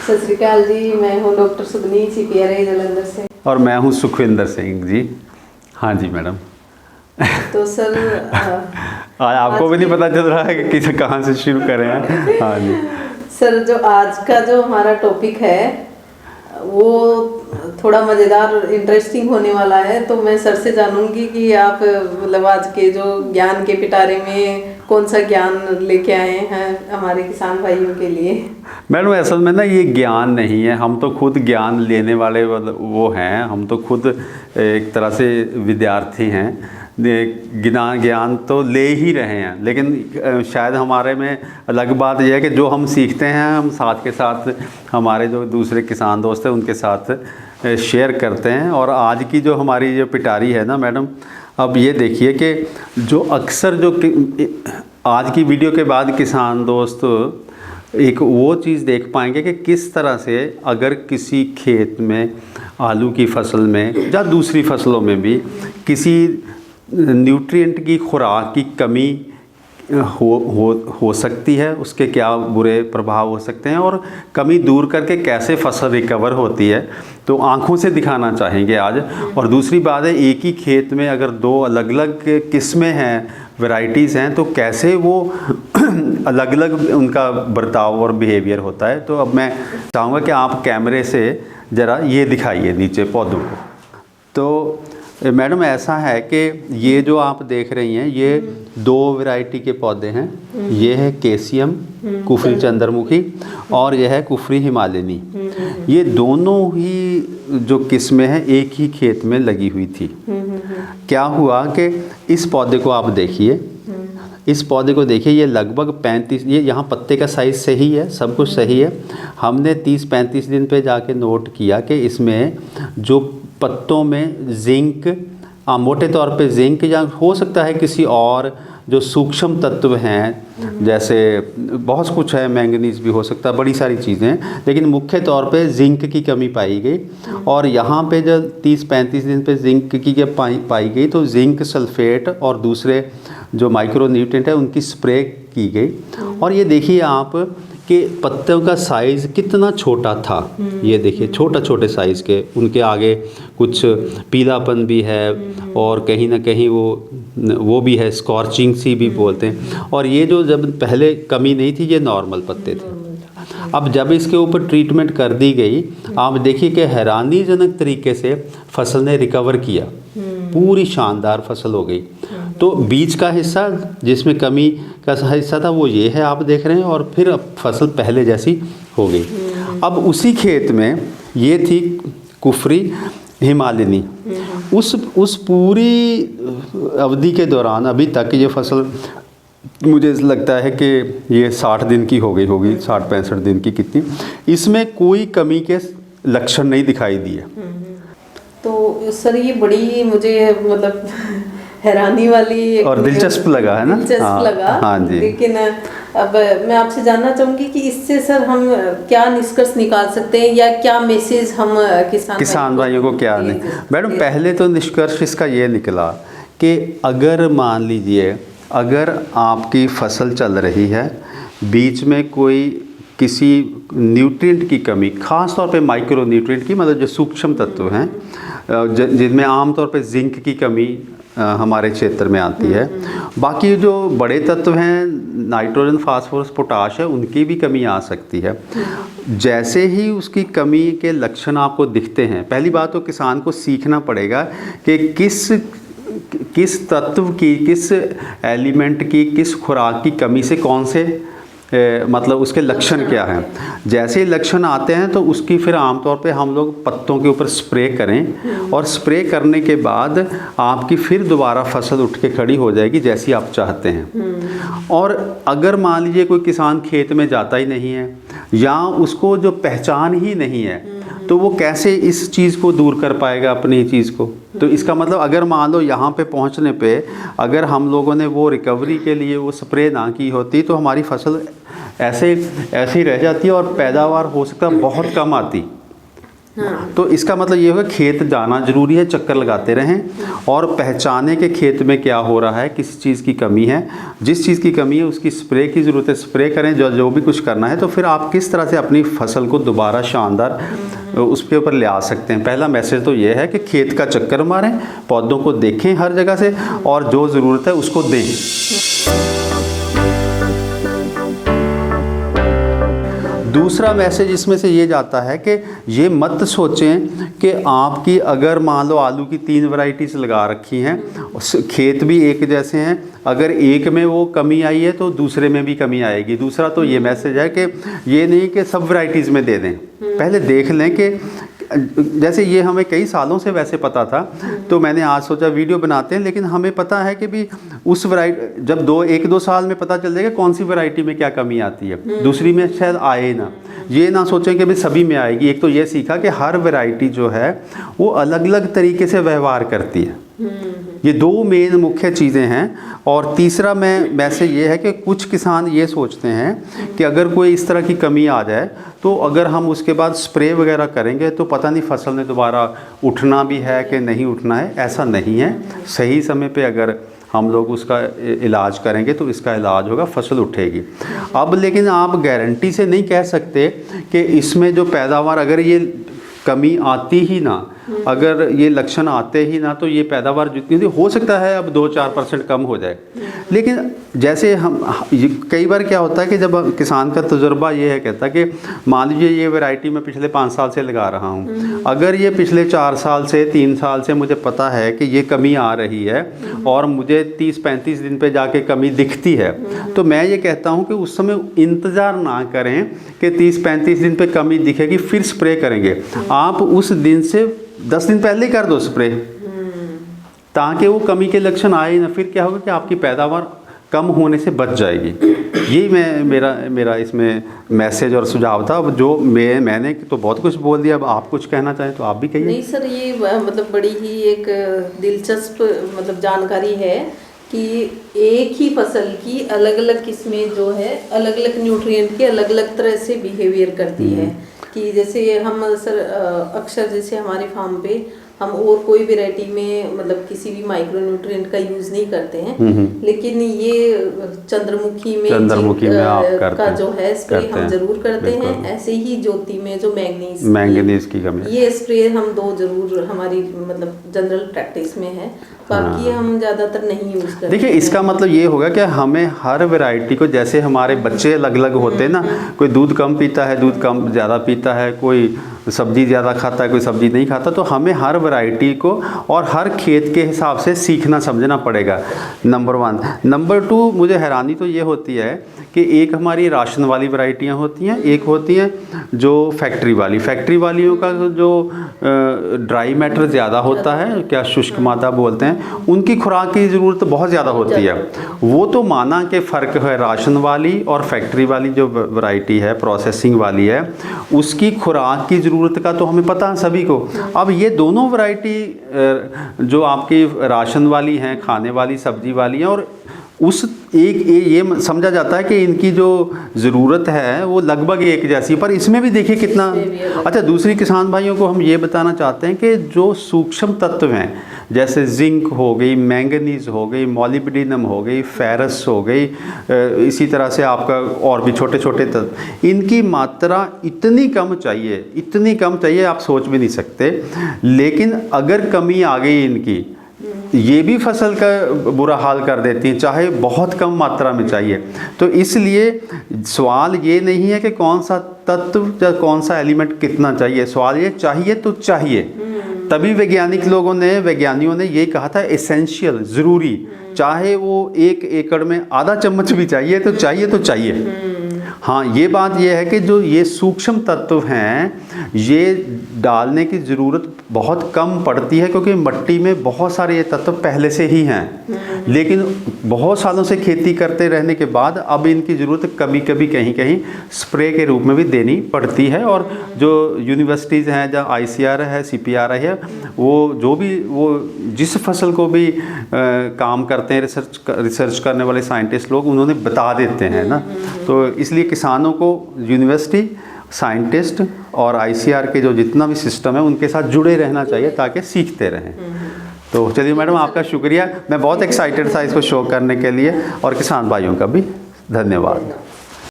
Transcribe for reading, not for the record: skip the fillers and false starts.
सत श्री अकाल जी, मैं हूँ डॉक्टर सुगनी CPRA जलंधर से। और मैं हूँ सुखविंदर सिंह जी। हाँ जी मैडम। तो सर आपको भी नहीं पता चल रहा है कि किस कहाँ से शुरू करें हैं। हाँ जी सर, जो आज का जो हमारा टॉपिक है वो थोड़ा मज़ेदार इंटरेस्टिंग होने वाला है। तो मैं सर से जानूंगी कि आप मतलब आज के जो ज्ञान के पिटारे में कौन सा ज्ञान लेके आए हैं हमारे किसान भाइयों के लिए। मैडम, असल में ना ये ज्ञान नहीं है, हम तो खुद ज्ञान लेने वाले वो हैं, हम तो खुद एक तरह से विद्यार्थी हैं। ज्ञान तो ले ही रहे हैं, लेकिन शायद हमारे में अलग बात यह है कि जो हम सीखते हैं हम साथ के साथ हमारे जो दूसरे किसान दोस्त हैं उनके साथ शेयर करते हैं। और आज की जो हमारी जो पिटारी है ना मैडम, अब ये देखिए कि जो अक्सर जो आज की वीडियो के बाद किसान दोस्त एक वो चीज़ देख पाएंगे कि किस तरह से अगर किसी खेत में आलू की फसल में या दूसरी फसलों में भी किसी न्यूट्रिएंट की खुराक की कमी हो सकती है, उसके क्या बुरे प्रभाव हो सकते हैं और कमी दूर करके कैसे फसल रिकवर होती है, तो आंखों से दिखाना चाहेंगे आज। और दूसरी बात है, एक ही खेत में अगर दो अलग अलग किस्में हैं, वैरायटीज़ हैं, तो कैसे वो अलग अलग उनका बर्ताव और बिहेवियर होता है। तो अब मैं चाहूँगा कि आप कैमरे से ज़रा ये दिखाइए नीचे पौधों को। तो मैडम ऐसा है कि ये जो आप देख रही हैं ये दो वैरायटी के पौधे हैं। ये है केसियम कुफरी चंद्रमुखी और यह है कुफरी हिमालयनी। ये दोनों ही जो किस्में हैं एक ही खेत में लगी हुई थी। क्या हुआ कि इस पौधे को आप देखिए, इस पौधे को देखिए, ये लगभग 35, ये यहाँ पत्ते का साइज़ सही है, सब कुछ सही है। हमने 30-35 दिन पे जाके नोट किया कि इसमें जो पत्तों में जिंक, मोटे तौर पे जिंक या हो सकता है किसी और जो सूक्ष्म तत्व हैं, जैसे बहुत कुछ है, मैंगनीज भी हो सकता है, बड़ी सारी चीज़ें, लेकिन मुख्य तौर पे जिंक की कमी पाई गई। और यहाँ पे जब 30-35 दिन पे जिंक की पाई गई तो जिंक सल्फेट और दूसरे जो माइक्रो न्यूट्रिएंट है उनकी स्प्रे की गई। और ये देखिए आप कि पत्तों का साइज़ कितना छोटा था। ये देखिए छोटे छोटे साइज़ के, उनके आगे कुछ पीलापन भी है और कहीं ना कहीं वो भी है, स्कॉर्चिंग सी भी बोलते हैं। और ये जो जब पहले कमी नहीं थी, ये नॉर्मल पत्ते थे। अब जब इसके ऊपर ट्रीटमेंट कर दी गई, आप देखिए कि हैरानीजनक तरीके से फसल ने रिकवर किया, पूरी शानदार फसल हो गई। तो बीच का हिस्सा जिसमें कमी का हिस्सा था वो ये है, आप देख रहे हैं, और फिर अब फसल पहले जैसी हो गई। अब उसी खेत में ये थी कुफरी हिमालयनी। उस पूरी अवधि के दौरान अभी तक ये फसल मुझे लगता है कि ये 60 दिन की हो गई होगी, 60-65 दिन की, कितनी, इसमें कोई कमी के लक्षण नहीं दिखाई दिए। तो सर ये बड़ी मुझे मतलब हैरानी वाली और दिलचस्प लगा, है ना? दिलचस्प लगा। हाँ जी। लेकिन अब मैं आपसे जानना चाहूँगी कि इससे सर हम क्या निष्कर्ष निकाल सकते हैं या क्या मैसेज हम किसान भाइयों को क्या नहीं। मैडम, पहले तो निष्कर्ष इसका ये निकला कि अगर मान लीजिए अगर आपकी फसल चल रही है, बीच में कोई किसी न्यूट्रिएंट की कमी, ख़ास तौर पे माइक्रो न्यूट्रिएंट की, मतलब जो सूक्ष्म तत्व हैं जिनमें आमतौर पे जिंक की कमी हमारे क्षेत्र में आती है, बाकी जो बड़े तत्व हैं नाइट्रोजन, फास्फोरस, पोटाश है, उनकी भी कमी आ सकती है। जैसे ही उसकी कमी के लक्षण आपको दिखते हैं, पहली बात तो किसान को सीखना पड़ेगा कि किस तत्व की, किस एलिमेंट की, किस खुराक की कमी से कौन से मतलब उसके लक्षण क्या हैं। जैसे ही लक्षण आते हैं तो उसकी फिर आमतौर पे हम लोग पत्तों के ऊपर स्प्रे करें, और स्प्रे करने के बाद आपकी फिर दोबारा फसल उठ के खड़ी हो जाएगी जैसी आप चाहते हैं। और अगर मान लीजिए कोई किसान खेत में जाता ही नहीं है या उसको जो पहचान ही नहीं है, तो वो कैसे इस चीज़ को दूर कर पाएगा, अपनी चीज़ को। तो इसका मतलब अगर मान लो यहाँ पे पहुँचने पे अगर हम लोगों ने वो रिकवरी के लिए वो स्प्रे ना की होती तो हमारी फसल ऐसे ही रह जाती है और पैदावार हो सकता है बहुत कम आती। हाँ। तो इसका मतलब ये होगा खेत जाना जरूरी है, चक्कर लगाते रहें और पहचाने के खेत में क्या हो रहा है, किस चीज़ की कमी है। जिस चीज़ की कमी है उसकी स्प्रे की ज़रूरत है, स्प्रे करें जो भी कुछ करना है। तो फिर आप किस तरह से अपनी फसल को दोबारा शानदार उसके ऊपर ले आ सकते हैं। पहला मैसेज तो ये है कि खेत का चक्कर मारें, पौधों को देखें हर जगह से और जो ज़रूरत है उसको दें। दूसरा मैसेज इसमें से ये जाता है कि ये मत सोचें कि आपकी अगर मान लो आलू की 3 वैरायटीज लगा रखी हैं, खेत भी एक जैसे हैं, अगर एक में वो कमी आई है तो दूसरे में भी कमी आएगी। दूसरा तो ये मैसेज है कि ये नहीं कि सब वैरायटीज़ में दे दें, पहले देख लें कि जैसे ये हमें कई सालों से वैसे पता था, तो मैंने आज सोचा वीडियो बनाते हैं। लेकिन हमें पता है कि भी उस वैरायटी जब 1-2 साल में पता चल जाएगा कौन सी वैरायटी में क्या कमी आती है, दूसरी में शायद आए ना। ये ना सोचें कि भाई सभी में आएगी। एक तो ये सीखा कि हर वैरायटी जो है वो अलग अलग तरीके से व्यवहार करती है। ये 2 मेन मुख्य चीज़ें हैं। और तीसरा मैसेज ये है कि कुछ किसान ये सोचते हैं कि अगर कोई इस तरह की कमी आ जाए तो अगर हम उसके बाद स्प्रे वगैरह करेंगे तो पता नहीं फसल ने दोबारा उठना भी है कि नहीं उठना है। ऐसा नहीं है। सही समय पे अगर हम लोग उसका इलाज करेंगे तो इसका इलाज होगा, फसल उठेगी। अब लेकिन आप गारंटी से नहीं कह सकते कि इसमें जो पैदावार अगर ये कमी आती ही ना, अगर ये लक्षण आते ही ना, तो ये पैदावार जितनी थी हो सकता है अब 2-4% कम हो जाए। लेकिन जैसे कई बार क्या होता है कि जब किसान का तजुर्बा ये है, कहता है कि मान लीजिए ये वैरायटी मैं पिछले 5 साल से लगा रहा हूँ, अगर ये पिछले 4 साल से 3 साल से मुझे पता है कि ये कमी आ रही है और मुझे 30-35 दिन पे जाके कमी दिखती है, तो मैं ये कहता हूँ कि उस समय इंतज़ार ना करें कि 30-35 दिन पे कमी दिखेगी फिर स्प्रे करेंगे। आप उस दिन से 10 दिन पहले ही कर दो स्प्रे, ताकि वो कमी के लक्षण आए ना। फिर क्या होगा कि आपकी पैदावार कम होने से बच जाएगी। यही मेरा इसमें मैसेज और सुझाव था। अब जो मैंने तो बहुत कुछ बोल दिया, अब आप कुछ कहना चाहें तो आप भी कहिए। नहीं सर, ये मतलब बड़ी ही एक दिलचस्प मतलब जानकारी है कि एक ही फसल की अलग अलग किस्में जो है अलग अलग न्यूट्रिएंट की अलग अलग तरह से बिहेवियर करती है। कि जैसे हम सर अक्सर जैसे हमारे फार्म पे हम और कोई वैरायटी में मतलब किसी भी माइक्रो न्यूट्रिएंट का यूज़ नहीं करते हैं, लेकिन ये चंद्रमुखी में आप का जो है स्प्रे हम जरूर करते हैं। ऐसे ही ज्योति में जो मैंगनीज की कमी, ये स्प्रे हम 2 जरूर हमारी मतलब जनरल प्रैक्टिस में है, बाकी हम ज़्यादातर नहीं यूज़ करते। देखिए इसका मतलब ये होगा कि हमें हर वैरायटी को, जैसे हमारे बच्चे अलग अलग होते हैं ना, कोई दूध कम पीता है, दूध कम ज़्यादा पीता है, कोई सब्जी ज़्यादा खाता है, कोई सब्जी नहीं खाता, तो हमें हर वैरायटी को और हर खेत के हिसाब से सीखना समझना पड़ेगा, नंबर 1। नंबर 2, मुझे हैरानी तो ये होती है कि एक हमारी राशन वाली वैरायटियाँ होती हैं, एक होती हैं जो फैक्ट्री वालियों का जो ड्राई मैटर ज़्यादा होता है, क्या शुष्क मादा बोलते हैं, उनकी खुराक की ज़रूरत बहुत ज़्यादा होती है। वो तो माना कि फ़र्क है, राशन वाली और फैक्ट्री वाली जो वैरायटी है, प्रोसेसिंग वाली है, उसकी खुराक की ज़रूरत का तो हमें पता है सभी को। अब ये दोनों वैरायटी जो आपकी राशन वाली हैं, खाने वाली, सब्जी वाली हैं, और उस ये समझा जाता है कि इनकी जो ज़रूरत है वो लगभग एक जैसी, पर इसमें भी देखिए कितना। अच्छा, दूसरी किसान भाइयों को हम ये बताना चाहते हैं कि जो सूक्ष्म तत्व हैं, जैसे जिंक हो गई, मैंगनीज हो गई, मॉलिब्डेनम हो गई, फेरस हो गई, इसी तरह से आपका और भी छोटे छोटे तत्व, इनकी मात्रा इतनी कम चाहिए आप सोच भी नहीं सकते। लेकिन अगर कमी आ गई इनकी, ये भी फसल का बुरा हाल कर देती हैं, चाहे बहुत कम मात्रा में चाहिए। तो इसलिए सवाल ये नहीं है कि कौन सा तत्व या कौन सा एलिमेंट कितना चाहिए, सवाल ये चाहिए तो चाहिए। तभी वैज्ञानियों ने ये कहा था एसेंशियल, ज़रूरी, चाहे वो 1 एकड़ में आधा चम्मच भी चाहिए तो चाहिए। हाँ, ये बात ये है कि जो ये सूक्ष्म तत्व हैं, ये डालने की ज़रूरत बहुत कम पड़ती है, क्योंकि मिट्टी में बहुत सारे ये तत्व पहले से ही हैं। लेकिन बहुत सालों से खेती करते रहने के बाद अब इनकी ज़रूरत कभी कहीं स्प्रे के रूप में भी देनी पड़ती है। और जो यूनिवर्सिटीज़ हैं, जहाँ ICR है, CPR है, वो जिस फसल को भी काम करते हैं, रिसर्च करने वाले साइंटिस्ट लोग, उन्होंने बता देते हैं ना। तो इसलिए किसानों को यूनिवर्सिटी साइंटिस्ट और आईसीआर के जो जितना भी सिस्टम है उनके साथ जुड़े रहना चाहिए ताकि सीखते रहें। तो चलिए मैडम, आपका शुक्रिया, मैं बहुत एक्साइटेड था इसको शो करने के लिए, और किसान भाइयों का भी धन्यवाद।